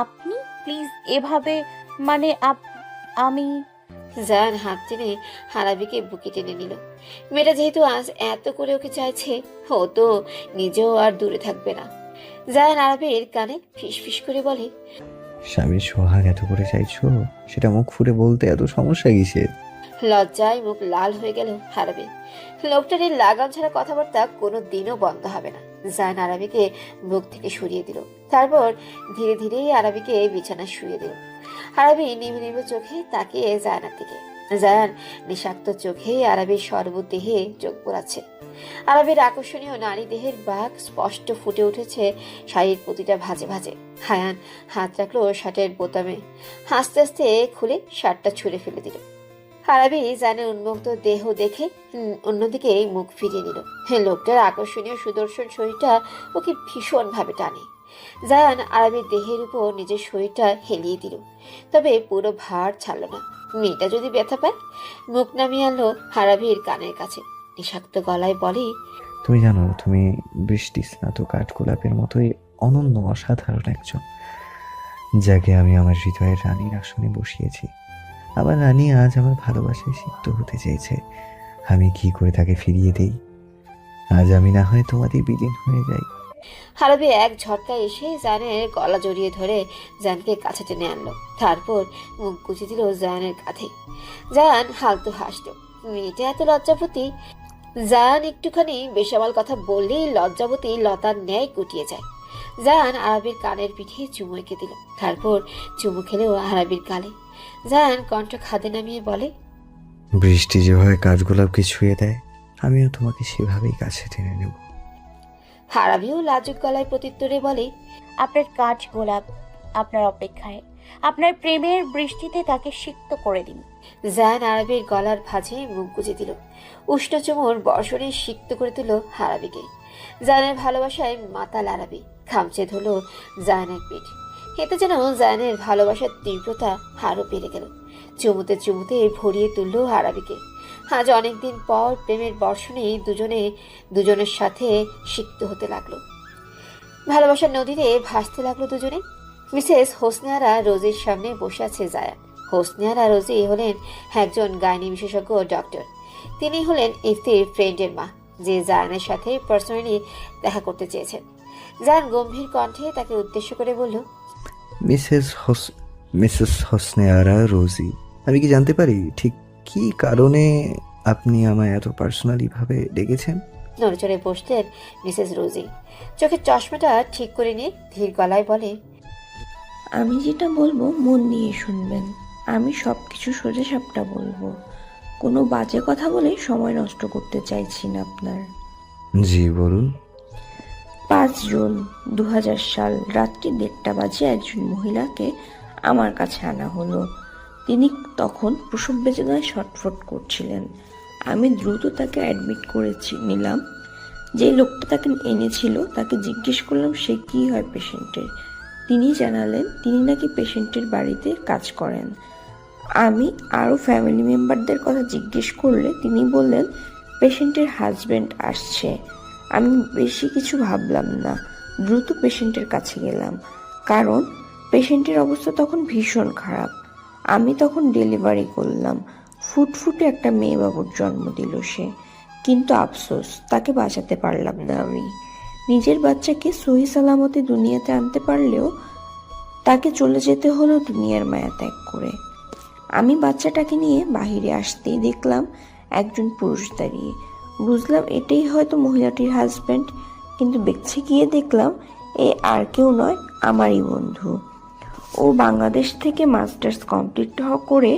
আপনি প্লিজ এভাবে, মানে আমি। জায়ান হাত টেনে আরাবিকে বুকে টেনে নিল। মেয়েটা যেহেতু আজ এত করে ওকে চাইছে, ও তো নিজেও আর দূরে থাকবে না। জায়ান আরাবির কানে ফিসফিস করে বলে, স্বামীর সোহাগ এত করে চাইছো, সেটা মুখ ফুটে বলতে এত সমস্যা কিসের? লজ্জায় মুখ লাল হয়ে গেল আরাবি। লোকটার এই লাগাম ছাড়া কথাবার্তা কোনো দিনও বন্ধ হবে না। জায়ান আরাবিকে বুক থেকে সরিয়ে দিল, তারপর ধীরে ধীরে আরাবিকে বিছানায় শুয়ে দিল। আরাবি নিভু নিভু চোখে তাকিয়ে জায়ানের দিকে। জায়ান নিঃশাক্ত চোখে আরাবির সর্বদেহে চোখ বোলাচ্ছে। আরবের আকর্ষণীয় নারী দেহের বাঘ স্পষ্ট ফুটে উঠেছে শাড়ির প্রতিটা ভাঁজে ভাঁজে। হায়ান হাত রাখলো শার্টের বোতামে, আস্তে আস্তে খুলে শার্টটা ছুঁড়ে ফেলে দিল। আরবি জানের উন্মুক্ত দেহ দেখে অন্যদিকে মুখ ফিরিয়ে নিল। লোকটার আকর্ষণীয় সুদর্শন শরীরটা ওকে ভীষণ ভাবে টানে। জায়ান আরবির দেহের উপর নিজের শরীরটা হেলিয়ে দিল, তবে পুরো ভার ছাড়ল না। মেয়েটা যদি ব্যথা পায়। মুখ নামিয়ে আনলো আরবির কানের কাছে, নিঃশাক্ত গলায় বলে, তুমি জানো, তুমি বৃষ্টি স্নাত কাঠগোলাপের মতোই অনন্য, অসাধারণ একজন, যাকে আমি আমার হৃদয়ের রানীর আসনে বসিয়েছি। আমার রানী আজ আমার ভালোবাসায় সিক্ত হতে চেয়েছে। আমি কি করে তাকে ফিরিয়ে দেই? আজ আমি না হয় তোমাদের বিলীন হয়ে যাই। আরবি এক ঝটকায় এসে জানের গলা জড়িয়ে ধরে জানকে কাছে টেনে আনলো, তারপর মুখ গুজে দিল জায়ানের কাঁধে। জায়ান হালতু হাসলো। মেয়েটা এত লজ্জাবতী। জায়ান একটুখানি বেসামাল কথা বললেই লজ্জাবতী লতার ন্যায় গুটিয়ে যায়। জায়ান আরবির কানের পিঠে চুমু এঁকে দিল, তারপর চুমু খেলেও আরবির গালে। জায়ান কণ্ঠ খাদে নামিয়ে বলে, বৃষ্টি যেভাবে কাঠগোলাপকে ছুঁয়ে দেয়, আমিও তোমাকে সেভাবেই কাছে টেনে নেব। আরবিও লাজুক গলায় প্রত্যুত্তরে বলে, আপনার কাঠ গোলাপ আপনার অপেক্ষায়, আপনার প্রেমের বৃষ্টিতে তাকে সিক্ত করে দিন। জায়ান আরবির গলার ভাঁজে মুখ গুজে দিল, উষ্ণ চুমুর বর্ষণে সিক্ত করে দিল আরবিকে। জায়ানের ভালোবাসায় মাতাল আরবি খামচে ধরল জায়ানের পিঠ। এতে যেন জায়ানের ভালোবাসার তীব্রতা আরো বেড়ে গেল। চুমুতে চুমুতে ভরিয়ে তুলল আরবিকে। আজ অনেকদিন পর প্রেমের বর্ষণে দুজনের সাথে সিক্ত হতে লাগলো। ভালোবাসার নদীতে ভাসতে লাগলো দুজনে। মিসেস হোসনে আরা রোজির সামনে বসে আছে জায়ান। হোসনে আরা রোজি হলেন একজন গাইনি বিশেষজ্ঞ ডক্টর। তিনি হলেন ইফতির ফ্রেন্ডের মা, যে জায়ানের সাথে পার্সোনালি দেখা করতে চেয়েছেন। জায়ান গম্ভীর কণ্ঠে তাকে উদ্দেশ্য করে বলল, মিসেস হোসনে আরা রোজি, আমি কি জানতে পারি ঠিক কি কারণে আপনি আমায় এত পার্সোনালি ভাবে ডেকেছেন? নড়ে বসলেন মিসেস রোজি। চোখের চশমাটা ঠিক করে নিয়ে ধীর গলায় বলে, আমি যেটা বলবো মন দিয়ে শুনবেন। আমি সব কিছু সোজা সাপটা বলবো, কোনো বাজে কথা বলে সময় নষ্ট করতে চাইছি না আপনার। জি বলুন। 5 জুন 2000 সাল রাত্রি 1:30 বাজে একজন মহিলাকে আমার কাছে আনা হলো। তিনি তখন প্রসব বেদনায় ছটফট করছিলেন। আমি দ্রুত তাকে অ্যাডমিট করেছি নিলাম। যে লোকটা তাকে এনেছিল তাকে জিজ্ঞেস করলাম সে কি হয় পেশেন্টের। তিনি জানালেন তিনি নাকি পেশেন্টের বাড়িতে কাজ করেন। আমি আরও ফ্যামিলি মেম্বারদের কথা জিজ্ঞেস করলে তিনি বললেন পেশেন্টের হাজব্যান্ড আসছে। আমি বেশি কিছু ভাবলাম না, দ্রুত পেশেন্টের কাছে গেলাম, কারণ পেশেন্টের অবস্থা তখন ভীষণ খারাপ। আমি তখন ডেলিভারি করলাম। ফুটফুটে একটা মেয়ে বাবুর জন্ম দিল সে, কিন্তু আফসোস তাকে বাঁচাতে পারলাম না। আমি নিজের বাচ্চাকে সহি সালামতে দুনিয়াতে আনতে পারলেও তাকে চলে যেতে হলো দুনিয়ার মায়া ত্যাগ করে। আমি বাচ্চাটাকে নিয়ে বাহিরে আসতেই দেখলাম একজন পুরুষ দাঁড়িয়ে। বুঝলাম এটাই হয়তো মহিলাটির হাজব্যান্ড, কিন্তু দেখছে গিয়ে দেখলাম এ আর কেউ নয়, আমারই বন্ধু। ও বাংলাদেশ থেকে মাস্টার্স কমপ্লিট করে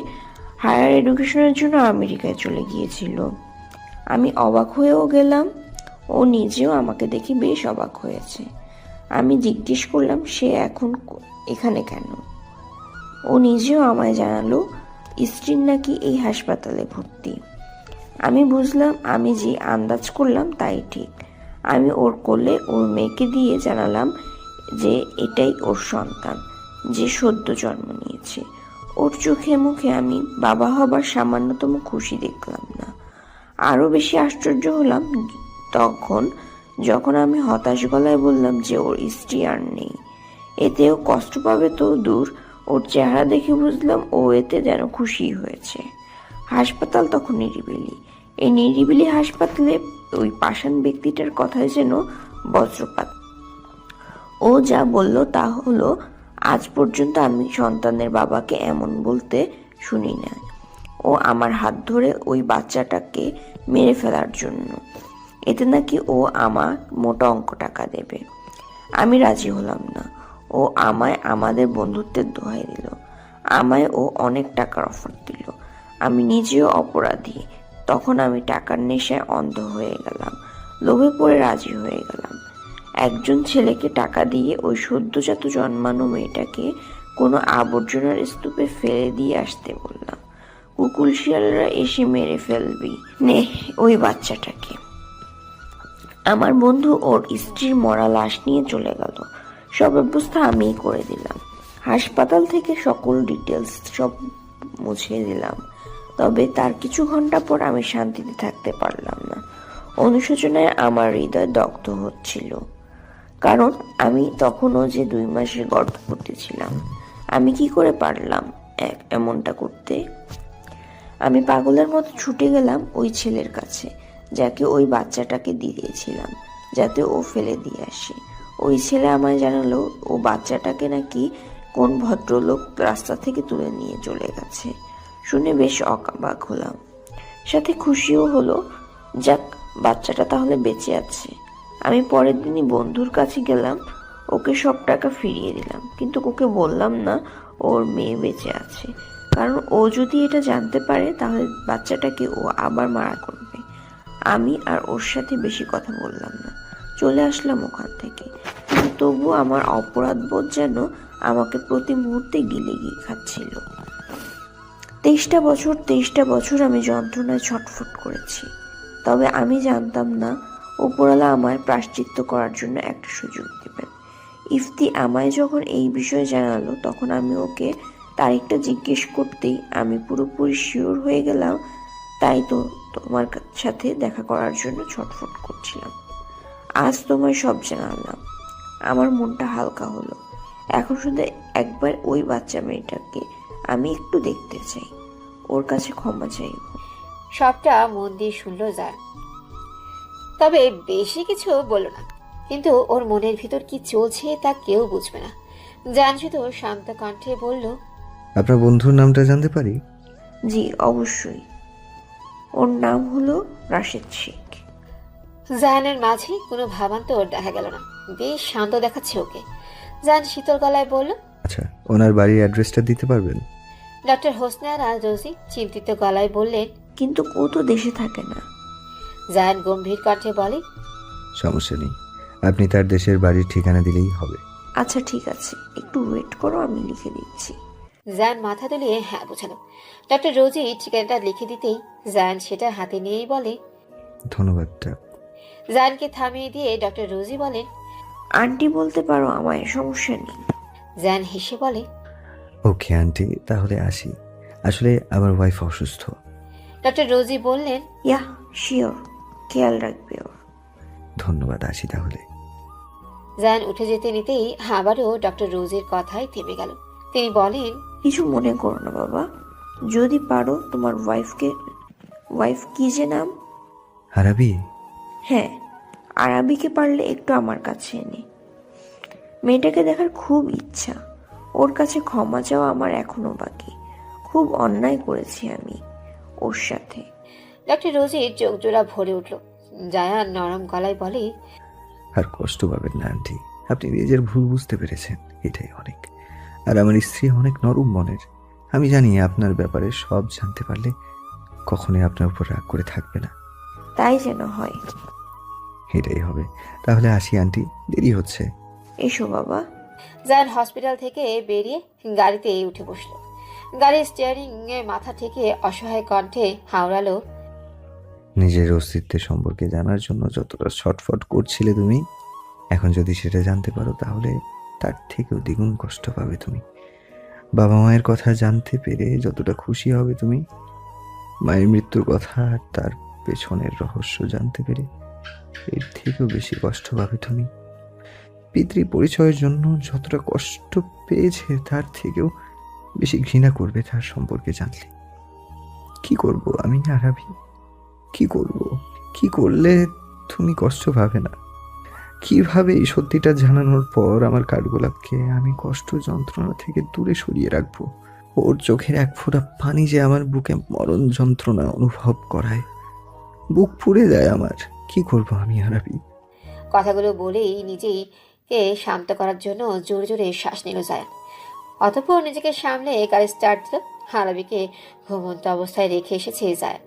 হায়ার এডুকেশনের জন্য আমেরিকায় চলে গিয়েছিল। আমি অবাক হয়েও গেলাম, ও নিজেও আমাকে দেখে বেশ অবাক হয়েছে। আমি জিজ্ঞেস করলাম সে এখন এখানে কেন। ও নিজেও আমায় জানালো স্ত্রীর নাকি এই হাসপাতালে ভর্তি। আমি বুঝলাম আমি যে আন্দাজ করলাম তাই ঠিক। আমি ওর কোলে ওর মেয়েকে দিয়ে জানালাম যে এটাই ওর সন্তান, যে সদ্য জন্ম নিয়েছে। ওর চোখে মুখে আমি বাবা হবার সামান্যতম খুশি দেখলাম না। আরও বেশি আশ্চর্য হলাম যখন আমি হতাশ গলায় বললাম যে ওর স্ত্রী আর নেই। এতেও কষ্ট পাবে তো দূর, ওর চেহারা দেখে বুঝলাম ও এতে যেন খুশি হয়েছে। হাসপাতাল তখন নিরিবিলি। এই নিরিবিলি হাসপাতালে ওই পাষাণ ব্যক্তিটার কথায় যেন বজ্রপাত। ও যা বলল তা হলো, আজ পর্যন্ত আমি সন্তানের বাবাকে এমন বলতে শুনি না। ও আমার হাত ধরে ওই বাচ্চাটাকে মেরে ফেলার জন্য, এতে নাকি ও আমার মোটা অঙ্ক টাকা দেবে। আমি রাজি হলাম না। ও আমায় আমাদের বন্ধুত্বের দোহাই দিল। আমায় ও অনেক টাকার অফার দিল। আমি নিজেও অপরাধী। তখন আমি টাকার নেশায় অন্ধ হয়ে গেলাম, লোভে পড়ে রাজি হয়ে গেলাম। একজন ছেলেকে টাকা দিয়ে ওই সদ্যজাত জন্মানো মেয়েটাকে কোনো আবর্জনার স্তূপে ফেলে দিয়ে আসতে বললাম। কুকুর শিয়ালরা এসে মেরে ফেলবি, নে ওই বাচ্চাটাকে। আমার বন্ধু ওর স্ত্রীর মরা লাশ নিয়ে চলে গেল। সব ব্যবস্থা আমিই করে দিলাম। হাসপাতাল থেকে সকল ডিটেলস সব মুছে দিলাম। তবে তার কিছু ঘন্টা পর আমি শান্তিতে থাকতে পারলাম না। অনুশোচনায় আমার হৃদয় দগ্ধ হচ্ছিল। কারণ আমি তখনও যে 2 মাসের গর্ভবতী ছিলাম। আমি কি করে পারলাম এমনটা করতে? আমি পাগলের মতো ছুটে গেলাম ওই ছেলের কাছে, যাকে ওই বাচ্চাটাকে দিয়েছিলাম যাতে ও ফেলে দিয়ে আসে। ওই ছেলে আমায় জানালো ও বাচ্চাটাকে নাকি কোন ভদ্রলোক রাস্তা থেকে তুলে নিয়ে চলে গেছে। শুনে বেশ অবাক হলাম, সাথে খুশিও হলো। যাক, বাচ্চাটা তাহলে বেঁচে আছে। আমি পরের দিনই বন্ধুর কাছে গেলাম, ওকে সব টাকা ফিরিয়ে দিলাম, কিন্তু ওকে বললাম না ওর মেয়ে বেঁচে আছে। কারণ ও যদি এটা জানতে পারে তাহলে বাচ্চাটাকে ও আবার মারা করবে। আমি আর ওর সাথে বেশি কথা বললাম না, চলে আসলাম ওখান থেকে। কিন্তু তবু আমার অপরাধ বোধ যেন আমাকে প্রতি মুহূর্তে গিলে খাচ্ছিল। 23টা বছর আমি যন্ত্রণায় ছটফট করেছি। তবে আমি জানতাম না উপরওয়ালা আমায় প্রায়শ্চিত্ত করার জন্য একটা সুযোগ দেবেন। ইফতি আমায় যখন এই বিষয়ে জানালো তখন আমি ওকে তারিখটা জিজ্ঞেস করতেই আমি পুরোপুরি শিওর হয়ে গেলাম। তাই তো তোমার সাথে দেখা করার জন্য ছটফট করছিলাম। আজ তোমায় সব জানালাম, আমার মনটা হালকা হলো। এখন শুধু একবার ওই বাচ্চা মেয়েটাকে আমি একটু দেখতে চাই, ওর কাছে ক্ষমা চাইব। সবটা মন দিয়ে শুনল জান, তবে বেশি কিছু বলল না। কিন্তু ওর মনের ভিতর কি চলছে তা কেউ বুঝবে না। জান শুধু শান্ত কণ্ঠে বলল, আপনার বন্ধুর নামটা জানতে পারি? জি অবশ্যই, ওর নাম হলো রাশেদ শেখ। জাহানের মাঝে কোনো ভাবান্তর দেখা গেল না, বেশ শান্ত দেখাচ্ছে ওকে। জান শীতল গলায় বলল, আচ্ছা, ওনার বাড়ির অ্যাড্রেসটা দিতে পারবেন? ডক্টর হোসনে রোজি চিন্তিত গলায় বললেন। কিন্তু ও তো দেশে থাকে না। জাহান গম্ভীর কণ্ঠে বলে, সমস্যা নেই, আপনি তার দেশের বাড়ির ঠিকানা দিলেই হবে। আচ্ছা ঠিক আছে, একটু ওয়েট করো, আমি লিখে দিচ্ছি। জায়ান মাথা দুলিয়ে হ্যাঁ বোঝালো। ডক্টর রোজি ঠিকানাটা লিখে দিতেই জায়ান সেটা হাতে নিয়েই বলে, ধন্যবাদ। জায়ানকে থামিয়ে দিয়ে ডক্টর রোজি বলেন, আন্টি বলতে পারো আমায়, সমস্যা নেই। জায়ান হেসে বলে, ওকে আন্টি, তাহলে আসি। আসলে আমার ওয়াইফ অসুস্থ। ডক্টর রোজি বললেন, ইয়া শিওর, খেয়াল রাখবে ওর। ধন্যবাদ, আসি তাহলে। জায়ান উঠে যেতে নিতেই আবারও ডক্টর রোজির কথাই থেমে গেল। তিনি বলেন, কিছু মনে করো না বাবা, যদি পারো তোমার ওয়াইফ কি যে নাম? আরাবি? হ্যাঁ, আরাবিকে পারলে একটু আমার কাছে এনে। মেয়েটাকে দেখার খুব ইচ্ছা। ওর কাছে ক্ষমা চাওয়া আমার এখনো বাকি। খুব অন্যায় করেছি আমি ওর সাথে। ডক্টর রোজির চোখ জোড়া ভরে উঠল। জায়ান নরম গলায় বলে, আর কষ্ট পাবেন না আন্টি, আপনি নিজের ভুল বুঝতে পেরেছেন, এটাই অনেক। আর আমার স্ত্রী অনেক নরম মনের। আমি জানি আপনার ব্যাপারে সব জানতে পারলে কখনোই আপনার উপর রাগ করে থাকবে না। তাই যেন হয়। এটাই হবে। তাহলে আসি আন্টি, দেরি হচ্ছে। এসো বাবা। জায়ান হসপিটাল থেকে বেরিয়ে গাড়িতে উঠে বসল। গাড়ির স্টিয়ারিং এ মাথা থেকে অসহায় কণ্ঠে হাওড়ালো, নিজের অস্তিত্বের সম্পর্কে জানার জন্য যতটা ছটফট করছিলে তুমি, এখন যদি সেটা জানতে পারো তাহলে তার থেকেও দ্বিগুণ কষ্ট পাবে তুমি। বাবা মায়ের কথা জানতে পেরে যতটা খুশি হবে তুমি, মায়ের মৃত্যুর কথা আর তার পেছনের রহস্য জানতে পেরে এর থেকেও বেশি কষ্ট পাবে তুমি। পিতৃ পরিচয়ের জন্য যতটা কষ্ট পেয়েছে তার থেকেও বেশি ঘৃণা করবে তার সম্পর্কে জানলে। কি করব আমি আরাবি? কি করব? কি করলে তুমি কষ্ট পাবে না? কিভাবে এই সত্যিটা জানানোর পর আমার কাঠগোলাপকে আমি কষ্ট যন্ত্রণা থেকে দূরে সরিয়ে রাখবো? ওর চোখের এক ফোঁটা পানি যে আমার বুকে মরণ যন্ত্রণা অনুভব করায়, বুক পুড়ে যায় আমার। কি করব আমি আরাবি? কথাগুলো বলেই নিজেকে শান্ত করার জন্য জোরে জোরে শ্বাস নিল জায়ান। অতঃপর নিজেকে সামলে গাড়ি স্টার্ট দিল। আরবিকে ঘুমন্ত অবস্থায় রেখে এসেছে জায়ান।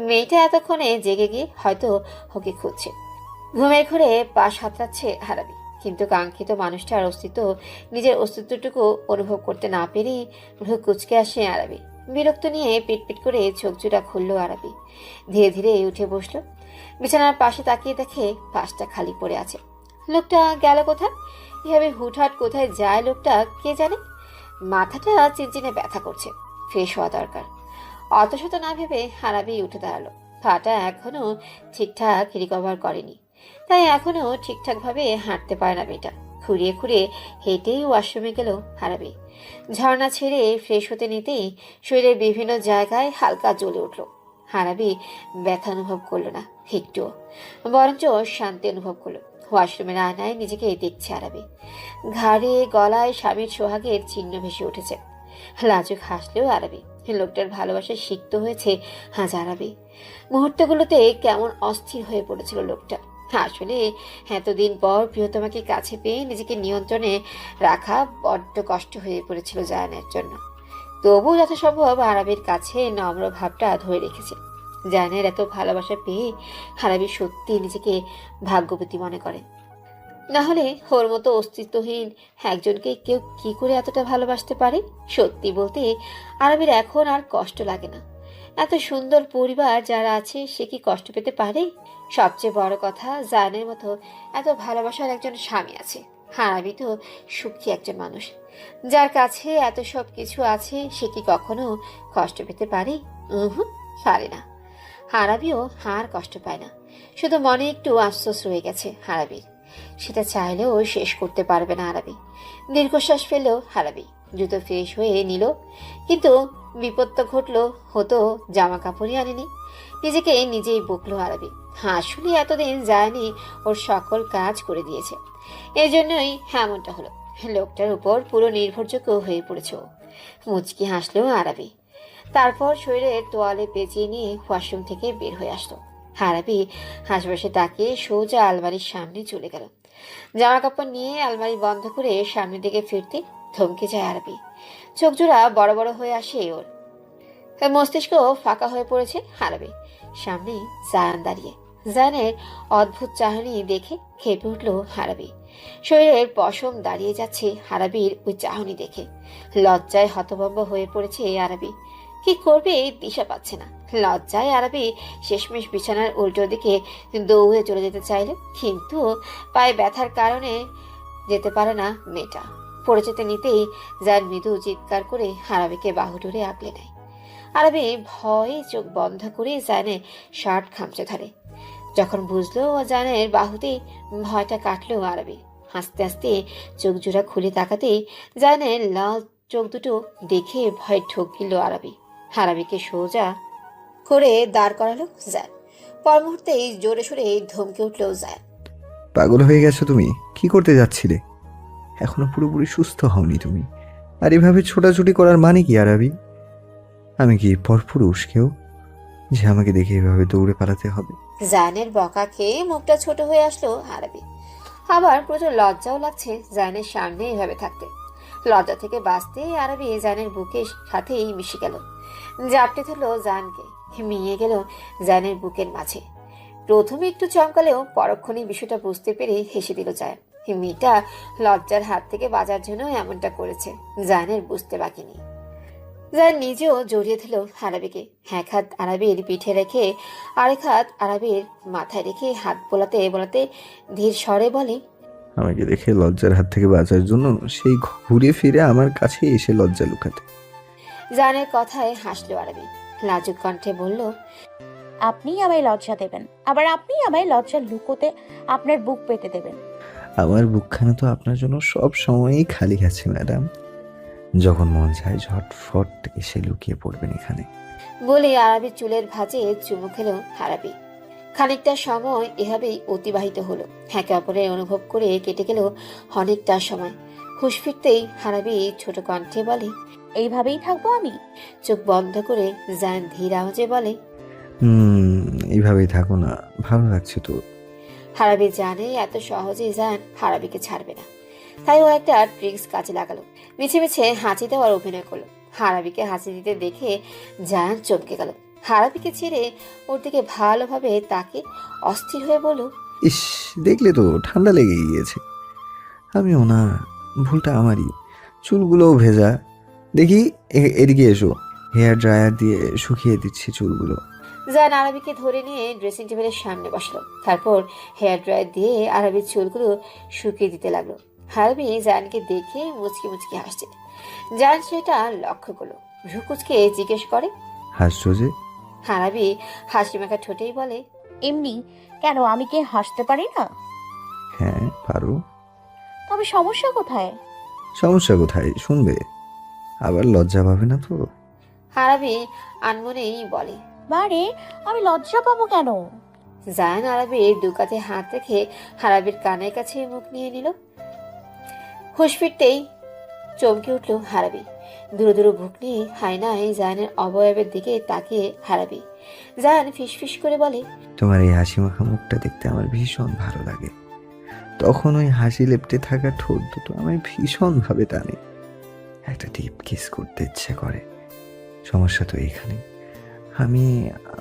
মেয়েটা এতক্ষণে জেগে গিয়ে হয়তো ওকে খুঁজছে। ঘুমের ঘরে পা সাঁতরাচ্ছে আরবি, কিন্তু কাঙ্ক্ষিত মানুষটার অস্তিত্ব, নিজের অস্তিত্বটুকু অনুভব করতে না পেরেই ভ্রু কুচকে আসে আরবি। বিরক্ত নিয়ে পিটপিট করে চোখ জোড়া খুলল আরবি। ধীরে ধীরে উঠে বসলো। বিছানার পাশে তাকিয়ে দেখে পাশটা খালি পড়ে আছে। লোকটা গেল কোথায়? এভাবে হুটহাট কোথায় যায় লোকটা কে জানে। মাথাটা চিনচিনে ব্যথা করছে, ফ্রেশ হওয়া দরকার। অত শত না ভেবে আরবি উঠে দাঁড়ালো। পাটা এখনো ঠিকঠাক রিকভার করেনি, তাই এখনো ঠিকঠাকভাবে হাঁটতে পারে না মেয়েটা। খুঁড়িয়ে খুঁড়িয়ে হেঁটেই ওয়াশরুমে গেল আরবি। ঝর্ণা ছেড়ে ফ্রেশ হতে নিতেই শরীরের বিভিন্ন জায়গায় হালকা জ্বলে উঠল। আরবি ব্যথা অনুভব করলো না একটুও, বরঞ্চ শান্তি অনুভব করলো। ওয়াশরুমের আয়নায় নিজেকে দেখছে আরবি। ঘাড়ে গলায় স্বামীর সোহাগের চিহ্ন ভেসে উঠেছে। লাজুক হাসলেও আরবি। লোকটার ভালোবাসা সিক্ত হয়েছে আজ আরবি। মুহূর্তগুলোতে কেমন অস্থির হয়ে পড়েছিল লোকটা। আসলে এতদিন পর প্রিয়তমাকে কাছে পেয়ে নিজেকে নিয়ন্ত্রণে রাখা বড্ড কষ্ট হয়ে পড়েছিল জায়ানের জন্য। তবু যথাসম্ভব আরবির কাছে নম্র ভাবটা ধরে রেখেছে। জায়ানের এত ভালোবাসা পেয়ে আরবি সত্যি নিজেকে ভাগ্যবতী মনে করে। না হলে ওর মতো অস্তিত্বহীন একজনকে কেউ কি করে এতটা ভালোবাসতে পারে? সত্যি বলতে আরবির এখন আর কষ্ট লাগে না। এত সুন্দর পরিবার যারা আছে, সে কি কষ্ট পেতে পারে? সবচেয়ে বড় কথা, জায়ানের মতো এত ভালোবাসার একজন স্বামী আছে। আরবি তো সুখী একজন মানুষ, যার কাছে এত সব কিছু আছে। সে কি কখনো কষ্ট পেতে পারে? পারে না। আরবিও আর কষ্ট পায় না, শুধু মনে একটু আফসোস রয়ে গেছে আরবির। সেটা চাইলেও শেষ করতে পারবে না আরবি। দীর্ঘশ্বাস ফেললেও আরবি দ্রুত ফ্রেশ হয়ে নিল। কিন্তু বিপদ তো ঘটলো, হতো জামা কাপড়ই আনেনি। নিজেকে নিজেই বকলো আরবি। আসলে এতদিন যায়নি, ওর সকল কাজ করে দিয়েছে। এই জন্যই এমনটা হলো। লোকটার উপর পুরো নির্ভরযোগ্য হয়ে পড়েছে ও। মুচকি হাসলো আরবি। তারপর শরীরের তোয়ালে পেঁচিয়ে নিয়ে ওয়াশরুম থেকে বের হয়ে আসলো। আরবি হাসপাশে তাকিয়ে সোজা আলমারির সামনে চলে গেল। জামা কাপড় নিয়ে আলমারি বন্ধ করে সামনের দিকে ফিরতে থমকে যায় আরবি। চোখ জোড়া বড় বড় হয়ে আসে ওর। মস্তিষ্ক ফাঁকা হয়ে পড়েছে আরবি। সামনে জায়ান দাঁড়িয়ে। জায়ানের অদ্ভুত চাহনি দেখে খেপে উঠল আরবি। শরীরের পশম দাঁড়িয়ে যাচ্ছে আরবির ওই চাহনি দেখে। লজ্জায় হতভম্ব হয়ে পড়েছে আরবি। কি করবে দিশা পাচ্ছে না। লজ্জায় আরবি শেষমেশ বিছানার উল্টো দিকে দৌড়ে চলে যেতে চাইল, কিন্তু পায়ে ব্যথার কারণে যেতে পারে না মেয়েটা। পড়ে যেতে নিতেই জায়ান মৃদু চিৎকার করে আরবিকে বাহু ধরে আগলে নেয়। আরবি ভয়ে চোখ বন্ধ করে জায়ানের শার্ট খামচে ধরে। যখন বুঝলো ও জায়ানের বাহুতেই, ভয়টা কাটলো আরবি। হাসতে হাসতে চোখ জোড়া খুলে তাকাতেই জায়ানের লাল চোখ দুটো দেখে ভয় ঠকিল আরবি। আরবিকে সোজা করে দাঁড় করালো জায়ান। পর মুহূর্তেই জোরে সোরে ধমকে উঠল জায়ান। পাগল হয়ে গেছো তুমি? কি করতে যাচ্ছিলে? এখনো পুরোপুরি সুস্থ হওনি তুমি। আর এভাবে ছোটাছুটি করার মানে কি আরাবি? আমি কি পরপুরুষ কেউ যে আমাকে দেখে এভাবে দৌড়ে পালাতে হবে? জায়ানের বকা খেয়ে মুখটা ছোট হয়ে আসলো আরবি। আবার প্রচুর লজ্জাও লাগছে জায়ানের সামনে এভাবে থাকতে। লজ্জা থেকে বাঁচতে আরবি জায়ানের বুকের সাথেই মিশে গেল। জাপটে ধরলো জায়ানকে, মিয়ে গেল জায়ানের বুকের মাঝে। প্রথমে একটু চমকালেও পরক্ষণে বিষয়টা বুঝতে পেরে হেসে দিল জায়ান। মেয়েটা লজ্জার হাত থেকে বাঁচার জন্য এমনটা করেছে, জায়ানের বুঝতে বাকি নেই। জায়ান নিজেও জড়িয়ে দিল আরবিকে। এক হাত আরবির পিঠে রেখে আরেক হাত আরবির মাথায় রেখে হাত বোলাতে বোলাতে ধীর স্বরে বলে, আমাকে দেখে লজ্জার হাত থেকে বাঁচার জন্য সেই ঘুরে ফিরে আমার কাছে এসে লজ্জা লুকাতে। জায়ানের কথায় হাসলো আরবি। লাজুক কণ্ঠে বলল, আপনি আমায় লজ্জা দেবেন, আবার আপনি আমায় লজ্জা লুকোতে আপনার বুক পেতে দেবেন। আমার বুকখানা তো আপনার জন্য সব সময়ই খালি আছে ম্যাডাম। যখন মন চায় ঝটফট এসে লুকিয়ে পড়বেন এখানে। বলে আরবির চুলের ভাঁজে চুমু খেলো আরবি। খানিকটা সময় এভাবেই অতিবাহিত হলো। একে অপরের অনুভব করে কেটে গেল অনেকটা সময়। হুঁশ ফিরতেই আরবি ছোট কণ্ঠে বলে, এইভাবেই থাকবো আমি? চোখ বন্ধ করে জায়ান ধীর আওয়াজে বলে, এইভাবেই থাকো না, ভালো লাগছে তো। হারাবি জানে এত সহজে জায়ান হারাবিকে ছাড়বে না। তাই ও একটা ট্রিক্স কাজে লাগালো। মিছে মিছে হাঁচি দেওয়ার অভিনয় করলো। হারাবিকে হাসি দিতে দেখে জায়ান চমকে গেল। হারাবিকে ছেড়ে ওর দিকে ভালোভাবে তাকে অস্থির হয়ে বলল, ইস, দেখলে তো ঠান্ডা লেগে গিয়েছে। আমিও না, ভুলটা আমারই। চুলগুলোও ভেজা। দেখি এদিকে এসো, হেয়ার ড্রায়ার দিয়ে শুকিয়ে দিচ্ছি চুলগুলো। জায়ান আরবিকে ধরে নিয়ে ড্রেসিং টেবিলের সামনে বসলো। তারপর হেয়ার ড্রায়ার দিয়ে আরবির চুলগুলো শুকিয়ে দিতে লাগলো। আরবি জায়ানকে দেখে মুচকি মুচকি হাসছে। জায়ান সেটা লক্ষ্য করলো। ভ্রুকুচকে জিজ্ঞেস করে, হাসছো যে? আরবি হাসি মাখা ঠোঁটেই বলে, এমনি। কেন, আমি কি হাসতে পারি না? হ্যাঁ পারো। তবে সমস্যা কোথায়? সমস্যা কোথায় শুনবে? আবার লজ্জা পাবে না তো? আরবি আনমনেই বলে। বারে, আমি লজ্জা পাবো কেন? জায়ান আরবির দুকাতে হাত রেখে আরবির কানের কাছে মুখ নিয়ে নিল। হুঁশ ফিরতেই চমকে উঠল আরবি। দুরু দুরু বুক নিয়ে হায়নায় জায়ানের অবয়বের দিকে তাকিয়ে আরবি। জায়ান ফিসফিস করে বলে, তোমার এই হাসি মাখা মুখটা দেখতে আমার ভীষণ ভালো লাগে। তখন ওই হাসি লেপ্টে থাকা ঠোঁট দুটো আমার ভীষণ ভাবে টানে। একটা ডিপ কিস করতে ইচ্ছে করে। সমস্যা তো এখানে, আমি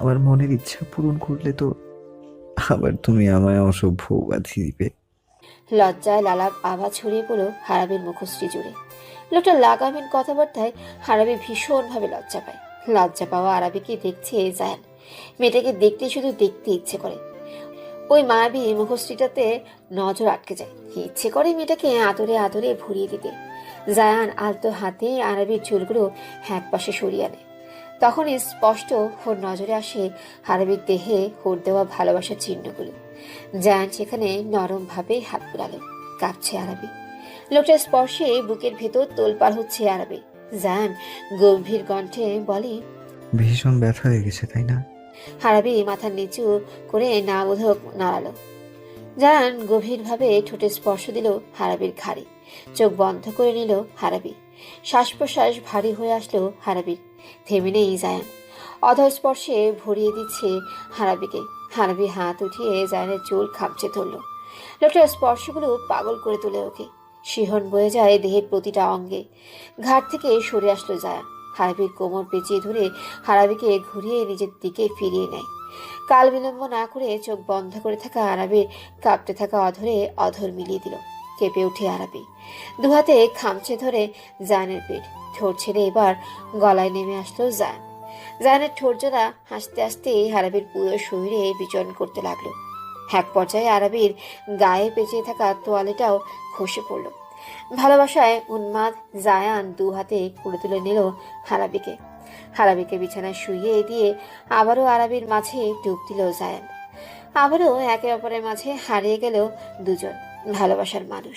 আমার মনের ইচ্ছা পূরণ করলে তো আবার তুমি আমায় অসভ্য উপাধি দিবে। লজ্জায় লালাপ আভা ছড়িয়ে পড়ল হারাবির মুখশ্রী জুড়ে। লোকটা লাগামের কথাবার্তায় হারাবি ভীষণভাবে লজ্জা পায়। লজ্জা পাওয়া আরবিকে দেখছে জায়ান। মেয়েটাকে দেখতে শুধু দেখতে ইচ্ছে করে। ওই মায়াবী মুখশ্রীটাতে নজর আটকে যায়। ইচ্ছে করে মেয়েটাকে আদরে আদরে ভরিয়ে দিতে। জায়ান আলতো হাতে আরবির চুলগুলো এক পাশে সরিয়ে আনে। তখনই স্পষ্ট ওর নজরে আসে আরবির দেহে ওর দেওয়া ভালোবাসার চিহ্নগুলো। জায়ান সেখানে নরম ভাবে হাত বুলালো। কাঁপছে আরবি। লোকটার স্পর্শে বুকের ভেতর তোলপাড় হচ্ছে আরবি। জায়ান গম্ভীর কণ্ঠে বলে, ভীষণ ব্যথা লেগেছে তাই না? আরবি মাথা নিচু করে না বোধক নাড়ালো। জায়ান গভীরভাবে ঠোঁটে স্পর্শ দিল আরবির ঘাড়ে। চোখ বন্ধ করে নিল আরবি। শ্বাস প্রশ্বাস ভারী হয়ে আসলো আরবির। থেমে নেই জায়ান। অধর স্পর্শে ভরিয়ে দিচ্ছে আরবিকে। আরবি হাত উঠিয়ে জায়ানের চুল খামচে ধরল। লোকটার স্পর্শগুলো পাগল করে তোলে ওকে। শিহরণ বয়ে যায় দেহের প্রতিটা অঙ্গে। ঘাট থেকে সরে আসলো জায়ান। আরবির কোমর পেঁচিয়ে ধরে আরবিকে ঘুরিয়ে নিজের দিকে ফিরিয়ে নেয়। কাল বিলম্ব না করে চোখ বন্ধ করে থাকা আরবির কাঁপতে থাকা অধরে অধর মিলিয়ে দিল। কেঁপে উঠে আরবি। দুহাতে খামচে ধরে জায়ানের পেট। ঠোঁট ছেড়ে এবার গলায় নেমে আসলো জায়ান। জায়ানের ঠোঁট জোড়া হাসতে হাসতে আরবির পুরো শরীরে বিচরণ করতে লাগলো। এক পর্যায়ে আরবির গায়ে পেঁচিয়ে থাকা তোয়ালেটাও খসে পড়ল। ভালোবাসায় উন্মাদ জায়ান দু হাতে কুড়ে তুলে নিল আরবিকে। আরবিকে বিছানায় শুইয়ে দিয়ে আবারও আরবির মাঝে ডুব দিল জায়ান। আবারও একে অপরের মাঝে হারিয়ে গেল দুজন ভালোবাসার মানুষ।